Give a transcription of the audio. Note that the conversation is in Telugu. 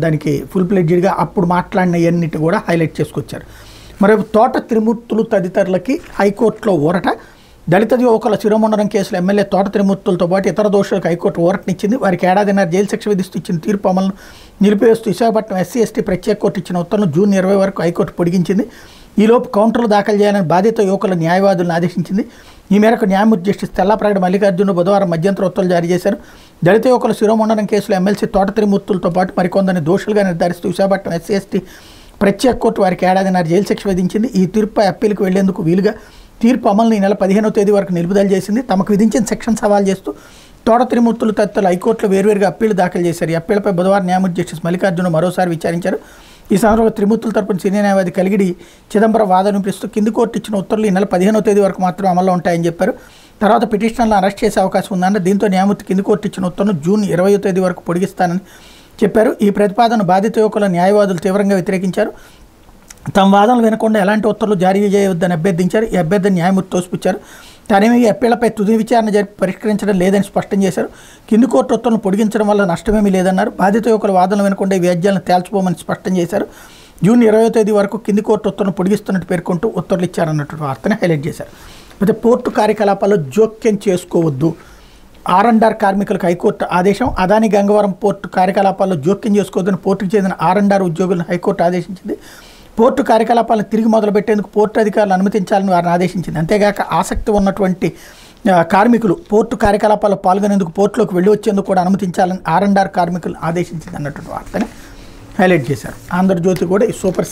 దానికి ఫుల్ ప్లెడ్జ్డ్గా అప్పుడు మాట్లాడినవన్నిటి కూడా హైలైట్ చేసుకొచ్చారు. మరోవైపు తోట త్రిమూర్తులు తదితరులకి హైకోర్టులో ఊరట. దళిత యువకుల శిరోమండనం కేసులో ఎమ్మెల్యే తోట త్రిమూర్తులతో పాటు ఇతర దోషులకు హైకోర్టు ఊరటనిచ్చింది. వారికి ఏడాదిన్నర జైలు శిక్ష విధిస్తూ ఇచ్చిన తీర్పు అమలును నిలిపివేస్తూ విశాఖపట్నం ఎస్సీ ఎస్టీ ప్రత్యేక కోర్టు ఇచ్చిన ఉత్తర్వులను జూన్ 20 వరకు హైకోర్టు పొడిగించింది. ఈలోపు కౌంటర్లు దాఖలు చేయాలని బాధిత యువకుల న్యాయవాదులను ఆదేశించింది. ఈ మేరకు న్యాయమూర్తి జస్టిస్ తెల్లాప్రగడ మల్లికార్జున బుధవారం మధ్యంతర ఉత్తర్వులు జారీ చేశారు. దళిత యువకుల శిరోమండనం కేసులో ఎమ్మెల్సీ తోట త్రిమూర్తులతో పాటు మరికొందరిని దోషులుగా నిర్ధారిస్తూ విశాఖపట్నం ఎస్సీ ఎస్టీ ప్రత్యేక కోర్టు వారికి ఏడాదిన్నర జైలు శిక్ష విధించింది. ఈ తీర్పుపై అప్పీలుకు వెళ్లేందుకు వీలుగా తీర్పు అమలుని ఈ నెల 15వ తేదీ వరకు నిలుపుదల చేసింది. తమకు విధించిన సెక్షన్ సవాల్ చేస్తూ తోట త్రిమూర్తులు తదితరులు హైకోర్టులో వేర్వేరుగా అప్పీలు దాఖలు చేశారు. ఈ అప్పీలపై బుధవారం న్యాయమూర్తి జస్టిస్ మల్లికార్జున మరోసారి విచారించారు. ఈ సందర్భంగా త్రిమూర్తుల తరపున సీనియర్ న్యాయవాది కలిగిడి చిదంబరం వాదన వినిపిస్తూ కింది కోర్టు ఇచ్చిన ఉత్తర్వులు ఈ నెల 15వ తేదీ వరకు మాత్రం అమల్లో ఉంటాయని చెప్పారు. తర్వాత పిటిషనర్లను అరెస్ట్ చేసే అవకాశం ఉందన్న. దీంతో న్యాయమూర్తి కింది కోర్టు ఇచ్చిన ఉత్తర్వును జూన్ 20వ తేదీ వరకు పొడిగిస్తానని చెప్పారు. ఈ ప్రతిపాదన బాధిత యువకుల న్యాయవాదులు తీవ్రంగా వ్యతిరేకించారు. తమ వాదనలు వినకుండా ఎలాంటి ఉత్తర్వులు జారీ చేయవద్దని అభ్యర్థించారు. ఈ అభ్యర్థిని న్యాయమూర్తి తోసిపుచ్చారు. తానేమి ఈ అప్పీళ్లపై తుది విచారణ జరిపి పరిష్కరించడం లేదని స్పష్టం చేశారు. కింది కోర్టు ఉత్తర్వులను పొడిగించడం వల్ల నష్టమేమీ లేదన్నారు. బాధిత యువకుల వాదనలు వినకుండా ఈ వ్యాజ్యాలను తేల్చుకోమని స్పష్టం చేశారు. జూన్ 20వ తేదీ వరకు కింది కోర్టు ఉత్తర్వులను పొడిగిస్తున్నట్టు పేర్కొంటూ ఉత్తర్వులు ఇచ్చారన్నట్టు వార్తని హైలైట్ చేశారు. అయితే పోర్టు కార్యకలాపాల్లో జోక్యం చేసుకోవద్దు. ఆర్ఎండ్ఆర్ కార్మికులకు హైకోర్టు ఆదేశం. అదాని గంగవరం పోర్టు కార్యకలాపాల్లో జోక్యం చేసుకోవద్దని పోర్టుకు చెందిన ఆర్ఎండ్ఆర్ ఉద్యోగులను హైకోర్టు ఆదేశించింది. పోర్టు కార్యకలాపాలను తిరిగి మొదలుపెట్టేందుకు పోర్టు అధికారులు అనుమతించాలని వారిని ఆదేశించింది. అంతేగాక ఆసక్తి ఉన్నటువంటి కార్మికులు పోర్టు కార్యకలాపాల్లో పాల్గొనేందుకు పోర్టులోకి వెళ్ళి వచ్చేందుకు కూడా అనుమతించాలని ఆర్ఎండ్ఆర్ కార్మికులను ఆదేశించింది అన్నటువంటి వార్తని హైలైట్ చేశారు. ఆంధ్రజ్యోతి కూడా ఈ సూపర్